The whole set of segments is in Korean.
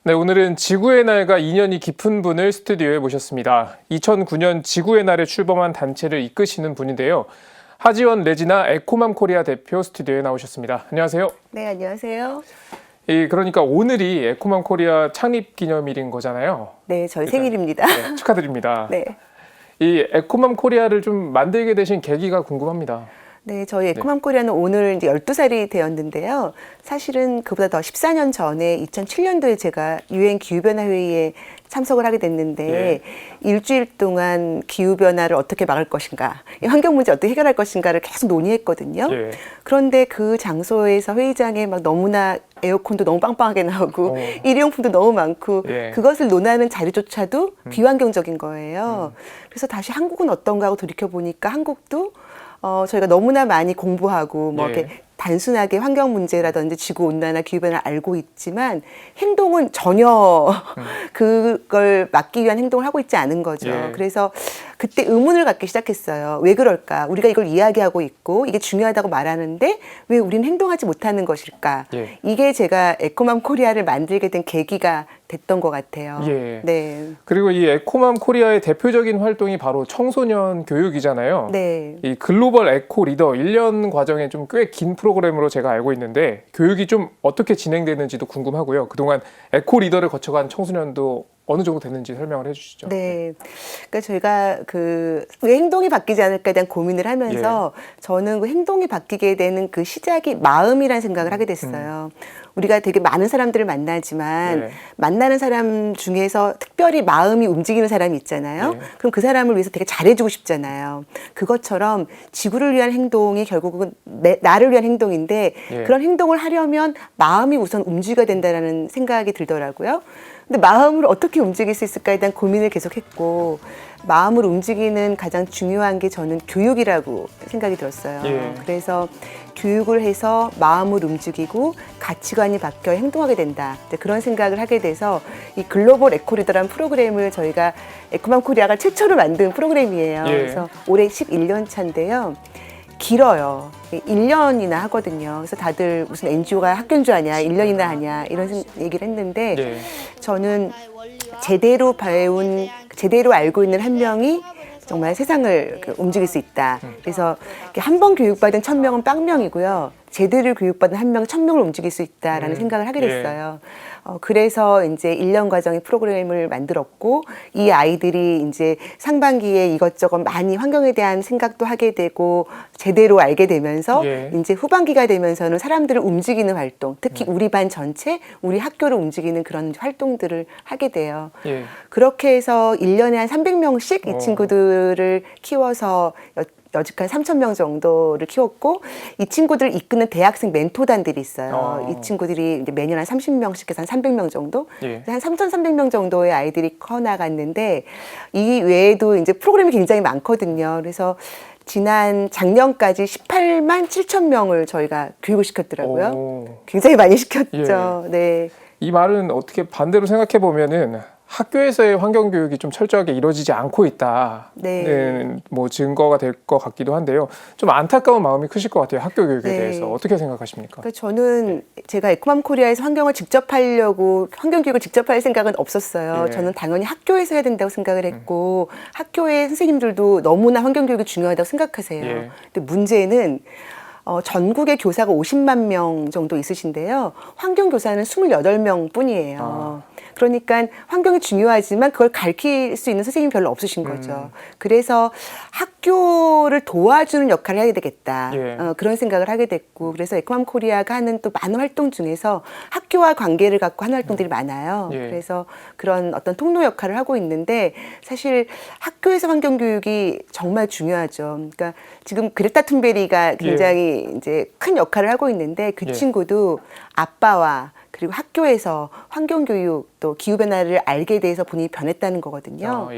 네, 오늘은 지구의 날과 인연이 깊은 분을 스튜디오에 모셨습니다. 2009년 지구의 날에 출범한 단체를 이끄시는 분인데요. 하지원 레지나 에코맘 코리아 대표 스튜디오에 나오셨습니다. 안녕하세요. 네, 안녕하세요. 그러니까 오늘이 에코맘 코리아 창립 기념일인 거잖아요. 네, 저희 생일입니다. 네, 축하드립니다. 네. 이 에코맘 코리아를 좀 만들게 되신 계기가 궁금합니다. 네, 저희 에코맘 코리아는 오늘 이제 12살이 되었는데요. 사실은 그보다 더 14년 전에 2007년도에 제가 유엔 기후변화 회의에 참석을 하게 됐는데 일주일 동안 기후변화를 어떻게 막을 것인가, 이 환경 문제 어떻게 해결할 것인가를 계속 논의했거든요. 그런데 그 장소에서 회의장에 막 너무나 에어컨도 너무 빵빵하게 나오고 일회용품도 너무 많고 그것을 논하는 자리조차도 비환경적인 거예요. 그래서 다시 한국은 어떤가 하고 돌이켜보니까 한국도 저희가 너무나 많이 공부하고 뭐 이렇게 단순하게 환경 문제라든지 지구 온난화, 기후 변화를 알고 있지만 행동은 전혀 그걸 막기 위한 행동을 하고 있지 않은 거죠. 그래서 그때 의문을 갖기 시작했어요. 왜 그럴까? 우리가 이걸 이야기하고 있고 이게 중요하다고 말하는데 왜 우리는 행동하지 못하는 것일까? 이게 제가 에코맘 코리아를 만들게 된 계기가 됐던 것 같아요. 네. 그리고 이 에코맘 코리아의 대표적인 활동이 바로 청소년 교육이잖아요. 네. 이 글로벌 에코 리더 1년 과정에 좀 꽤 긴 프로그램으로 제가 알고 있는데 교육이 좀 어떻게 진행되는지도 궁금하고요. 그동안 에코 리더를 거쳐간 청소년도 어느 정도 됐는지 설명을 해주시죠. 네. 그러니까 저희가 왜 행동이 바뀌지 않을까에 대한 고민을 하면서 저는 그 행동이 바뀌게 되는 그 시작이 마음이라는 생각을 하게 됐어요. 우리가 되게 많은 사람들을 만나지만 만나는 사람 중에서 특별히 마음이 움직이는 사람이 있잖아요. 그럼 그 사람을 위해서 되게 잘해주고 싶잖아요. 그것처럼 지구를 위한 행동이 결국은 나를 위한 행동인데 그런 행동을 하려면 마음이 우선 움직여야 된다는 생각이 들더라고요. 근데 마음을 어떻게 움직일 수 있을까에 대한 고민을 계속했고 마음을 움직이는 가장 중요한 게 저는 교육이라고 생각이 들었어요. 그래서 교육을 해서 마음을 움직이고 가치관이 바뀌어 행동하게 된다. 그런 생각을 하게 돼서 이 글로벌 에코리더라는 프로그램을 저희가 에코맘 코리아가 최초로 만든 프로그램이에요. 그래서 올해 11년 차인데요. 길어요. 1년이나 하거든요. 그래서 다들 무슨 NGO가 학교인 줄 아냐, 1년이나 하냐 이런 얘기를 했는데 저는 제대로 알고 있는 한 명이 정말 세상을 움직일 수 있다. 그래서 한 번 교육받은 1000명은 빵명이고요. 제대로 교육받은 한 명은 1000명을 움직일 수 있다라는 생각을 하게 됐어요. 그래서 이제 1년 과정의 프로그램을 만들었고 이 아이들이 이제 상반기에 이것저것 많이 환경에 대한 생각도 하게 되고 제대로 알게 되면서 이제 후반기가 되면서는 사람들을 움직이는 활동, 특히 우리 반 전체, 우리 학교를 움직이는 그런 활동들을 하게 돼요. 그렇게 해서 1년에 한 300명씩 이 친구들을 키워서 여지까지 3,000명 정도를 키웠고 이 친구들을 이끄는 대학생 멘토단들이 있어요. 이 친구들이 이제 매년 한 30명씩 해서 한 300명 정도, 한 3,300명 정도의 아이들이 커나갔는데 이 외에도 이제 프로그램이 굉장히 많거든요. 그래서 작년까지 18만 7천 명을 저희가 교육을 시켰더라고요. 굉장히 많이 시켰죠. 네. 이 말은 어떻게 반대로 생각해 보면은 학교에서의 환경 교육이 좀 철저하게 이루어지지 않고 있다는 뭐 증거가 될 것 같기도 한데요. 좀 안타까운 마음이 크실 것 같아요. 학교 교육에 대해서 어떻게 생각하십니까? 그러니까 저는 제가 에코맘 코리아에서 환경을 직접 하려고 환경 교육을 직접 할 생각은 없었어요. 저는 당연히 학교에서 해야 된다고 생각을 했고 학교의 선생님들도 너무나 환경 교육이 중요하다고 생각하세요. 근데 문제는 전국의 교사가 50만 명 정도 있으신데요. 환경 교사는 28명 뿐이에요. 그러니까 환경이 중요하지만 그걸 가르칠 수 있는 선생님이 별로 없으신 거죠. 그래서 학교를 도와주는 역할을 해야 되겠다. 그런 생각을 하게 됐고 그래서 에코맘 코리아가 하는 또 많은 활동 중에서 학교와 관계를 갖고 하는 활동들이 많아요. 그래서 그런 어떤 통로 역할을 하고 있는데 사실 학교에서 환경 교육이 정말 중요하죠. 그러니까 지금 그레타 툰베리가 굉장히 이제 큰 역할을 하고 있는데 그 친구도 아빠와 그리고 학교에서 환경교육 또 기후변화를 알게 돼서 본인이 변했다는 거거든요.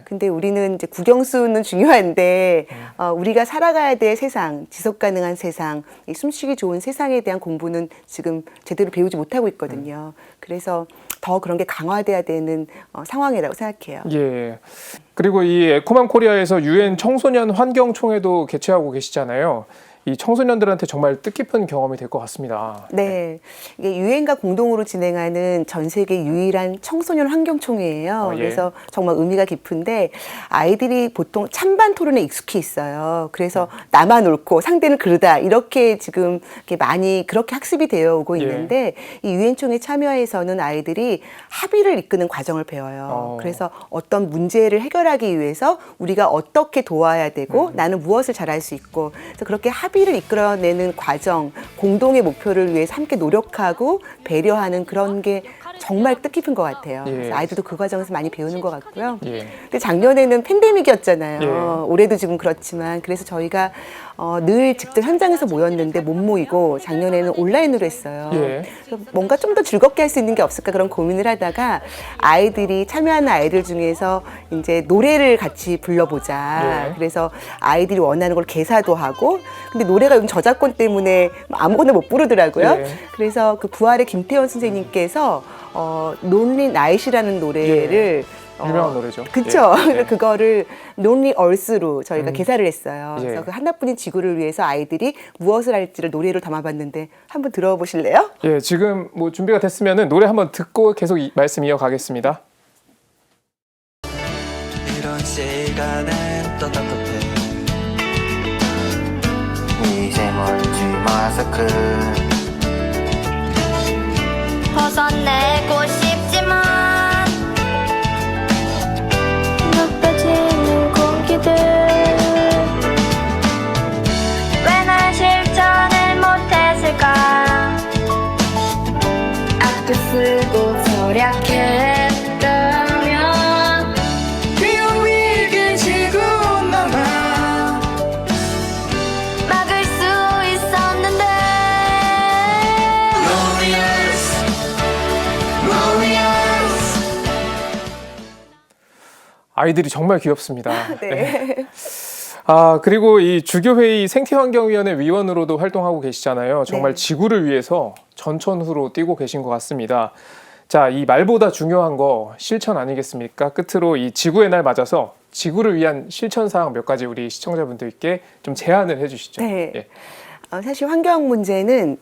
근데 우리는 이제 국영수는 중요한데 우리가 살아가야 될 세상, 지속가능한 세상, 이 숨쉬기 좋은 세상에 대한 공부는 지금 제대로 배우지 못하고 있거든요. 그래서 더 그런 게 강화돼야 되는 상황이라고 생각해요. 그리고 이 에코맘 코리아에서 유엔 청소년 환경총회도 개최하고 계시잖아요. 이 청소년들한테 정말 뜻깊은 경험이 될 것 같습니다. 네. 이게 유엔과 공동으로 진행하는 전 세계 유일한 청소년 환경총회예요. 예. 그래서 정말 의미가 깊은데 아이들이 보통 찬반 토론에 익숙해 있어요. 그래서 나만 옳고 상대는 그르다 이렇게 지금 이렇게 많이 그렇게 학습이 되어 오고 예. 있는데 이 유엔 총회 참여에서는 아이들이 합의를 이끄는 과정을 배워요. 그래서 어떤 문제를 해결하기 위해서 우리가 어떻게 도와야 되고 나는 무엇을 잘할 수 있고 그래서 그렇게 합의를 이끌어내는 과정, 공동의 목표를 위해서 함께 노력하고 배려하는 그런 게 정말 뜻깊은 것 같아요. 예. 그래서 아이들도 그 과정에서 많이 배우는 것 같고요. 예. 근데 작년에는 팬데믹이었잖아요. 예. 올해도 지금 그렇지만 그래서 저희가 늘 직접 현장에서 모였는데 못 모이고 작년에는 온라인으로 했어요. 예. 그래서 뭔가 좀 더 즐겁게 할 수 있는 게 없을까 그런 고민을 하다가 아이들이 참여하는 아이들 중에서 이제 노래를 같이 불러보자. 예. 그래서 아이들이 원하는 걸 개사도 하고 근데 노래가 요즘 저작권 때문에 아무거나 못 부르더라고요. 예. 그래서 그 부활의 김태원 선생님께서 논리 나잇이라는 노래를 유명한 노래죠. 그쵸. 예. 그거를 Lonely Earth로 저희가 개사를 했어요. 예. 그래서 그 하나뿐인 지구를 위해서 아이들이 무엇을 할지를 노래로 담아봤는데 한번 들어보실래요? 예, 지금 뭐 준비가 됐으면은 노래 한번 듣고 계속 말씀 이어가겠습니다. 이런 시간엔 또 따뜻해 미세먼지 마스크 벗어내고 싶지만 높아지는 공기들 왜 난 실천을 못했을까 아껴 쓰고 절약했다면 비온 위기 지구온난화 막을 수 있었는데 Lonely Earth Lonely Earth 아이들이 정말 귀엽습니다. 네. 아, 그리고 이 주교회의 생태환경위원회 위원으로도 활동하고 계시잖아요. 정말 네. 지구를 위해서 전천후로 뛰고 계신 것 같습니다. 자, 이 말보다 중요한 거 실천 아니겠습니까? 끝으로 이 지구의 날 맞아서 지구를 위한 실천 사항 몇 가지 우리 시청자분들께 좀 제안을 해주시죠. 네. 예. 사실 환경 문제는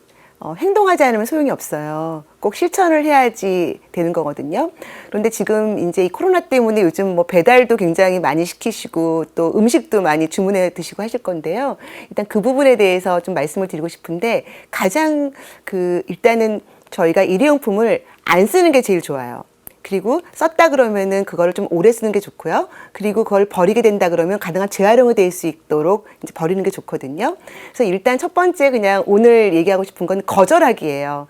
행동하지 않으면 소용이 없어요. 꼭 실천을 해야지 되는 거거든요. 그런데 지금 이제 이 코로나 때문에 요즘 뭐 배달도 굉장히 많이 시키시고 또 음식도 많이 주문해 드시고 하실 건데요. 일단 그 부분에 대해서 좀 말씀을 드리고 싶은데 가장 일단은 저희가 일회용품을 안 쓰는 게 제일 좋아요. 그리고 썼다 그러면은 그거를 좀 오래 쓰는 게 좋고요. 그리고 그걸 버리게 된다 그러면 가능한 재활용이 될 수 있도록 이제 버리는 게 좋거든요. 그래서 일단 첫 번째 그냥 오늘 얘기하고 싶은 건 거절하기예요.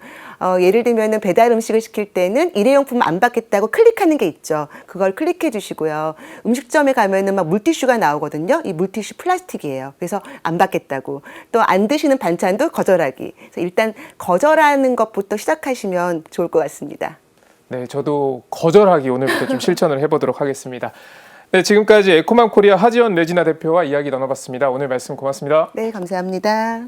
예를 들면은 배달 음식을 시킬 때는 일회용품 안 받겠다고 클릭하는 게 있죠. 그걸 클릭해 주시고요. 음식점에 가면은 막 물티슈가 나오거든요. 이 물티슈 플라스틱이에요. 그래서 안 받겠다고. 또 안 드시는 반찬도 거절하기. 그래서 일단 거절하는 것부터 시작하시면 좋을 것 같습니다. 네, 저도 거절하기 오늘부터 좀 실천을 해보도록 하겠습니다. 네, 지금까지 에코맘 코리아 하지원 레지나 대표와 이야기 나눠봤습니다. 오늘 말씀 고맙습니다. 네, 감사합니다.